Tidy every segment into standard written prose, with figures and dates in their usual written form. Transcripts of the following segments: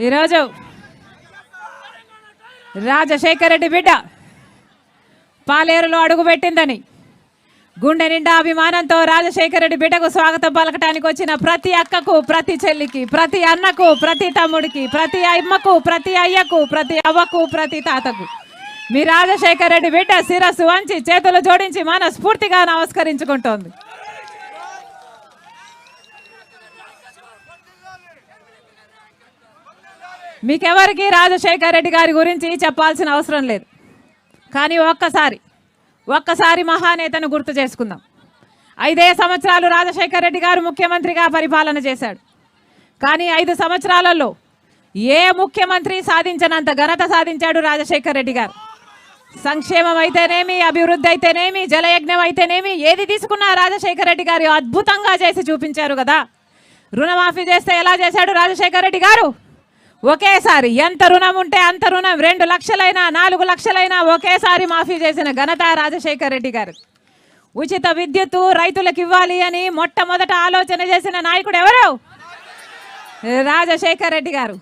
ఈరోజు రాజశేఖర రెడ్డి బిడ్డ పాలేరులో అడుగుపెట్టిందని గుండె నిండా అభిమానంతో రాజశేఖర రెడ్డి బిడ్డకు స్వాగతం పలకటానికి వచ్చిన ప్రతి అక్కకు, ప్రతి చెల్లికి, ప్రతి అన్నకు, ప్రతి తమ్ముడికి, ప్రతి అమ్మకు, ప్రతి అయ్యకు, ప్రతి అవ్వకు, ప్రతి తాతకు మీ రాజశేఖర రెడ్డి బిడ్డ శిరస్సు వంచి చేతులు జోడించి మనస్ఫూర్తిగా నమస్కరించుకుంటోంది. మీకెవరికి రాజశేఖర రెడ్డి గారి గురించి చెప్పాల్సిన అవసరం లేదు. కానీ ఒక్కసారి మహానేతను గుర్తు చేసుకుందాం. 5 సంవత్సరాలు రాజశేఖర రెడ్డి గారు ముఖ్యమంత్రిగా పరిపాలన చేశాడు. కానీ 5 సంవత్సరాలలో ఏ ముఖ్యమంత్రి సాధించనంత ఘనత సాధించాడు రాజశేఖర రెడ్డి గారు. సంక్షేమం అయితేనేమి, అభివృద్ధి అయితేనేమి, జలయజ్ఞం అయితేనేమి, ఏది తీసుకున్నా రాజశేఖర రెడ్డి గారు అద్భుతంగా చేసి చూపించారు కదా. రుణమాఫీ చేస్తే ఎలా చేశాడు రాజశేఖర రెడ్డి గారు? ఒకేసారి ఎంత రుణం ఉంటే అంత రుణం 2 లక్షలైనా 4 లక్షలైనా ఒకేసారి మాఫీ చేసిన ఘనత రాజశేఖర రెడ్డి గారు. ఉచిత విద్యుత్తు రైతులకు ఇవ్వాలి అని మొట్టమొదట ఆలోచన చేసిన నాయకుడు ఎవరు? రాజశేఖర రెడ్డి గారు.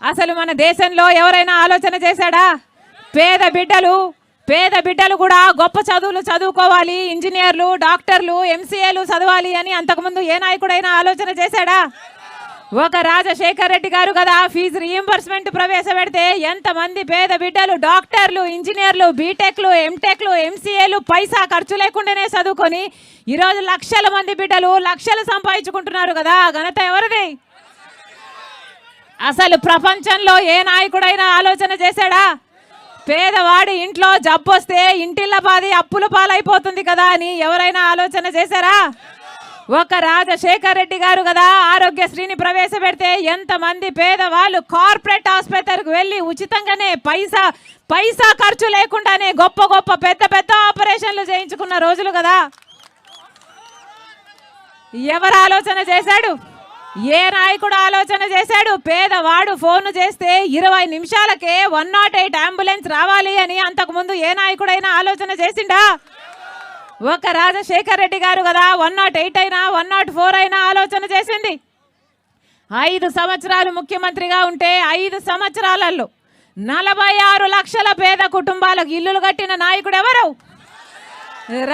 అసలు మన దేశంలో ఎవరైనా ఆలోచన చేశాడా? పేద బిడ్డలు కూడా గొప్ప చదువులు చదువుకోవాలి, ఇంజనీర్లు, డాక్టర్లు, ఎంసీఏలు చదవాలి అని అంతకుముందు ఏ నాయకుడైనా ఆలోచన చేశాడా? ఒక రాజశేఖర రెడ్డి గారు కదా ఫీజు రీయింబర్స్మెంట్ ప్రవేశపెడితే ఎంతమంది పేద బిడ్డలు డాక్టర్లు, ఇంజనీర్లు, బీటెక్లు, ఎంటెక్లు, ఎంసీఏలు పైసా ఖర్చు లేకుండానే చదువుకొని ఈరోజు లక్షల మంది బిడ్డలు లక్షలు సంపాదించుకుంటున్నారు కదా. ఘనత ఎవరిది? అసలు ప్రపంచంలో ఏ నాయకుడైనా ఆలోచన చేశాడా? పేదవాడి ఇంట్లో జబ్బు వస్తే ఇంటిళ్ళ పాది అప్పుల పాలైపోతుంది కదా అని ఎవరైనా ఆలోచన చేశారా? ఒక రాజశేఖర రెడ్డి గారు కదా ఆరోగ్యశ్రీని ప్రవేశపెడితే ఎంతమంది పేదవాళ్ళు కార్పొరేట్ ఆసుపత్రికి వెళ్ళి ఉచితంగానే పైసా ఖర్చు లేకుండానే గొప్ప పెద్ద ఆపరేషన్లు చేయించుకున్న రోజులు కదా. ఎవరు ఆలోచన చేశాడు? ఏ నాయకుడు ఆలోచన చేశాడు? పేదవాడు ఫోన్ చేస్తే 20 నిమిషాలకే 108 అంబులెన్స్ రావాలి అని అంతకుముందు ఏ నాయకుడైనా ఆలోచన చేసిండా? ఒక రాజశేఖర రెడ్డి గారు కదా 108 అయినా 104 అయినా ఆలోచన చేసింది. 5 సంవత్సరాలు ముఖ్యమంత్రిగా ఉంటే 5 సంవత్సరాలలో 46 లక్షల పేద కుటుంబాలకు ఇల్లులు కట్టిన నాయకుడు ఎవరు?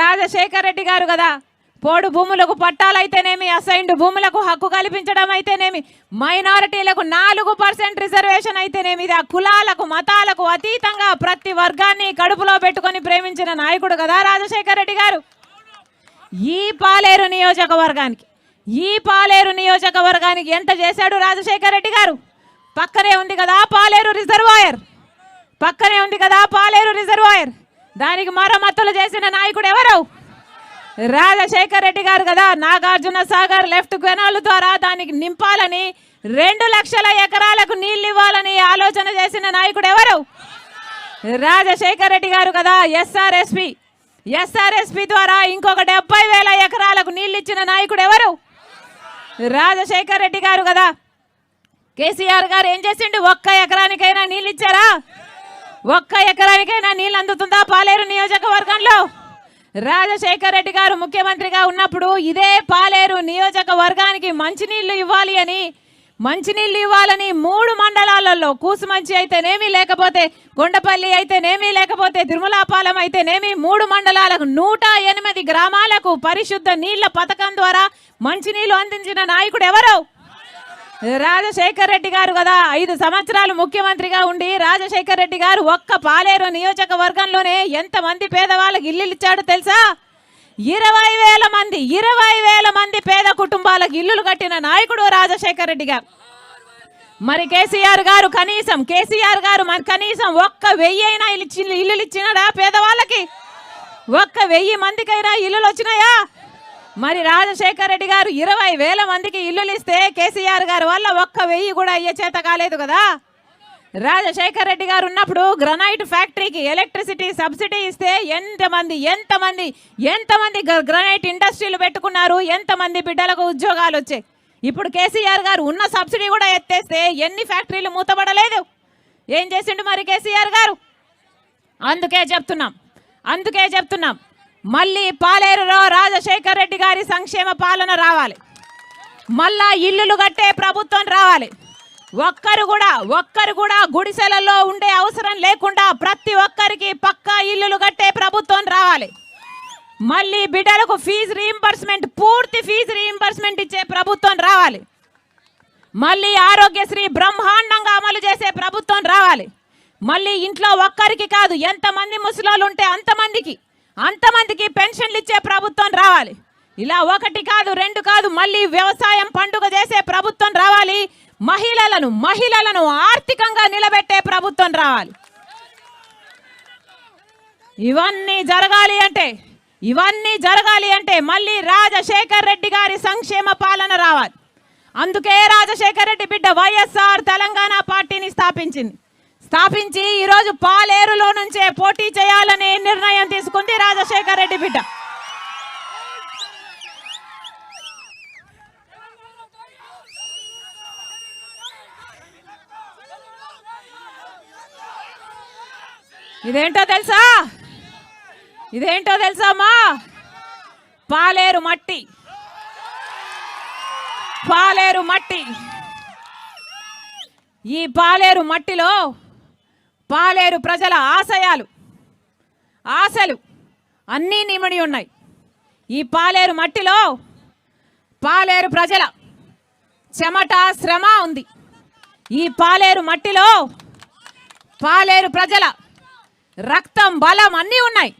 రాజశేఖర రెడ్డి గారు కదా. పోడు భూములకు పట్టాలైతేనేమి, అసైన్డ్ భూములకు హక్కు కల్పించడం అయితేనేమి, మైనారిటీలకు 4% రిజర్వేషన్ అయితేనేమి, ఇది ఆ కులాలకు మతాలకు అతీతంగా ప్రతి వర్గాన్ని కడుపులో పెట్టుకొని ప్రేమించిన నాయకుడు కదా రాజశేఖర రెడ్డి గారు. ఈ పాలేరు నియోజకవర్గానికి ఎంత చేశాడు రాజశేఖర రెడ్డి గారు? పక్కనే ఉంది కదా పాలేరు రిజర్వాయర్, దానికి మరమ్మతులు చేసిన నాయకుడు ఎవరు? రాజశేఖర రెడ్డి గారు కదా. నాగార్జున సాగర్ లెఫ్ట్ కెనాల్ ద్వారా దానికి నింపాలని 2 లక్షల ఎకరాలకు నీళ్లు ఇవ్వాలని ఆలోచన చేసిన నాయకుడు ఎవరు? రాజశేఖర రెడ్డి గారు కదా. ఎస్ఆర్ఎస్పి ద్వారా ఇంకొక 70,000 ఎకరాలకు నీళ్లు ఇచ్చిన నాయకుడు ఎవరు? రాజశేఖర రెడ్డి గారు కదా. కేసీఆర్ గారు ఏం చేసిండు? 1 ఎకరానికైనా నీళ్ళు ఇచ్చారా? 1 ఎకరానికైనా నీళ్ళు అందుతుందా పాలేరు నియోజకవర్గంలో? రాజశేఖర రెడ్డి గారు ముఖ్యమంత్రిగా ఉన్నప్పుడు ఇదే పాలేరు నియోజకవర్గానికి మంచినీళ్లు ఇవ్వాలని 3 మండలాలలో కూసుమంచి అయితేనేమి, లేకపోతే కొండపల్లి అయితేనేమి, లేకపోతే తిరుమలాపాలెం అయితేనేమి 3 మండలాలకు 108 గ్రామాలకు పరిశుద్ధ నీళ్ల పథకం ద్వారా మంచినీళ్లు అందించిన నాయకుడు ఎవరు? రాజశేఖర రెడ్డి గారు కదా. 5 సంవత్సరాలు ముఖ్యమంత్రిగా ఉండి రాజశేఖర రెడ్డి గారు ఒక్క పాలేరు నియోజకవర్గంలోనే ఎంతమంది పేదవాళ్ళకి ఇల్లు ఇచ్చాడో తెలుసా? 20,000 మంది పేద కుటుంబాలకు ఇల్లులు కట్టిన నాయకుడు రాజశేఖర రెడ్డి గారు. మరి కేసీఆర్ గారు కనీసం 1,000 అయినా ఇల్లులు ఇచ్చినాడా పేదవాళ్ళకి? 1,000 మందికైనా ఇల్లులు వచ్చినాయా? మరి రాజశేఖర రెడ్డి గారు 20,000 మందికి ఇల్లులు ఇస్తే కేసీఆర్ గారు వల్ల 1,000 కూడా అయ్యే చేత కాలేదు కదా. రాజశేఖర రెడ్డి గారు ఉన్నప్పుడు గ్రనైట్ ఫ్యాక్టరీకి ఎలక్ట్రిసిటీ సబ్సిడీ ఇస్తే ఎంతమంది గ్రనైట్ ఇండస్ట్రీలు పెట్టుకున్నారు, ఎంతమంది బిడ్డలకు ఉద్యోగాలు వచ్చాయి. ఇప్పుడు కేసీఆర్ గారు ఉన్న సబ్సిడీ కూడా ఎత్తేస్తే ఎన్ని ఫ్యాక్టరీలు మూతపడలేదు? ఏం చేసిండు మరి కేసీఆర్ గారు? అందుకే చెప్తున్నాం మళ్ళీ పాలేరులో రాజశేఖర రెడ్డి గారి సంక్షేమ పాలన రావాలి. మళ్ళా ఇల్లులు కట్టే ప్రభుత్వం రావాలి. ఒక్కరు కూడా గుడిసెలలో ఉండే అవసరం లేకుండా ప్రతి ఒక్కరికి పక్కా ఇల్లులు కట్టే ప్రభుత్వం రావాలి. మళ్ళీ బిడ్డలకు ఫీజు రీయింబర్స్మెంట్, పూర్తి ఫీజు రీయింబర్స్మెంట్ ఇచ్చే ప్రభుత్వం రావాలి. మళ్ళీ ఆరోగ్యశ్రీ బ్రహ్మాండంగా అమలు చేసే ప్రభుత్వం రావాలి. మళ్ళీ ఇంట్లో ఒక్కరికి కాదు, ఎంతమంది ముసలోళ్ళు ఉంటే అంతమందికి పెన్షన్లు ఇచ్చే ప్రభుత్వం రావాలి. ఇలా ఒకటి కాదు, రెండు కాదు, మళ్ళీ వ్యవసాయం పండుగ చేసే ప్రభుత్వం రావాలి. మహిళలను ఆర్థికంగా నిలబెట్టే ప్రభుత్వం రావాలి. ఇవన్నీ జరగాలి అంటే మళ్ళీ రాజశేఖర్ రెడ్డి గారి సంక్షేమ పాలన రావాలి. అందుకే రాజశేఖర్ రెడ్డి బిడ్డ వైఎస్ఆర్ తెలంగాణ పార్టీని స్థాపించి ఈరోజు పాలేరులో నుంచే పోటీ చేయాలనే నిర్ణయం తీసుకుంది రాజశేఖర్ రెడ్డి బిడ్డ. ఇదేంటో తెలుసా అమ్మా? పాలేరు మట్టి. ఈ పాలేరు మట్టిలో పాలేరు ప్రజల ఆశలు అన్నీ నిమిడి ఉన్నాయి. ఈ పాలేరు మట్టిలో పాలేరు ప్రజల చెమట, శ్రమ ఉంది. ఈ పాలేరు మట్టిలో పాలేరు ప్రజల రక్తం, బలం అన్నీ ఉన్నాయి.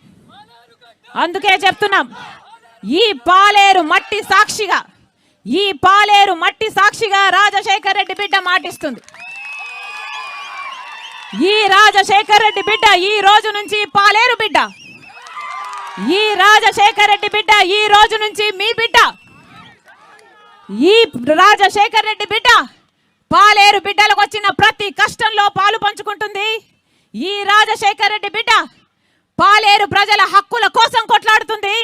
అందుకే చెప్తున్నాం, ఈ పాలేరు మట్టి సాక్షిగా రాజశేఖర్ రెడ్డి బిడ్డ మాటిస్తుంది. ఈ రాజశేఖర్ రెడ్డి బిడ్డ ఈ రోజు నుంచి పాలేరు బిడ్డ. ఈ రాజశేఖర్ రెడ్డి బిడ్డ ఈ రోజు నుంచి మీ బిడ్డ. ఈ రాజశేఖర్ రెడ్డి బిడ్డ పాలేరు బిడ్డలకు వచ్చిన ప్రతి కష్టంలో పాలు పంచుకుంటుంది. ఈ రాజశేఖర్ రెడ్డి బిడ్డ పాలేరు ప్రజల హక్కుల కోసం కొట్లాడుతుంది.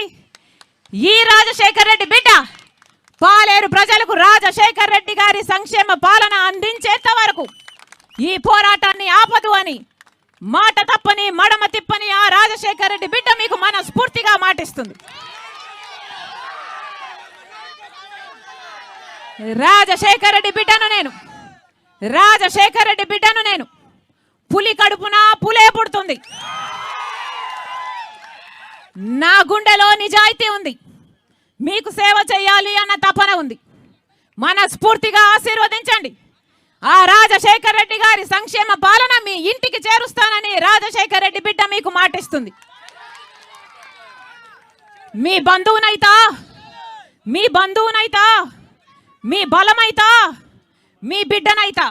ఈ రాజశేఖర్ రెడ్డి బిడ్డ పాలేరు ప్రజలకు రాజశేఖర్ రెడ్డి గారి సంక్షేమ పాలన అందించేంత వరకు ఈ పోరాటాన్ని ఆపదు అని మాట తప్పని, మడమ తిప్పని ఆ రాజశేఖర్ రెడ్డి బిడ్డ మీకు మనస్ఫూర్తిగా మాటిస్తుంది. రాజశేఖర్ రెడ్డి బిడ్డను నేను పులి కడుపున పులే పుడుతుంది. నా గుండెలో నిజాయితీ ఉంది. మీకు సేవ చేయాలి అన్న తపన ఉంది. మనస్ఫూర్తిగా ఆశీర్వదించండి. ఆ రాజశేఖర్ రెడ్డి గారి సంక్షేమ పాలన మీ ఇంటికి చేరుస్తానని రాజశేఖర్ రెడ్డి బిడ్డ మీకు మాటిస్తుంది. మీ బంధువునైతా, మీ బలమైతా, మీ బిడ్డనైతా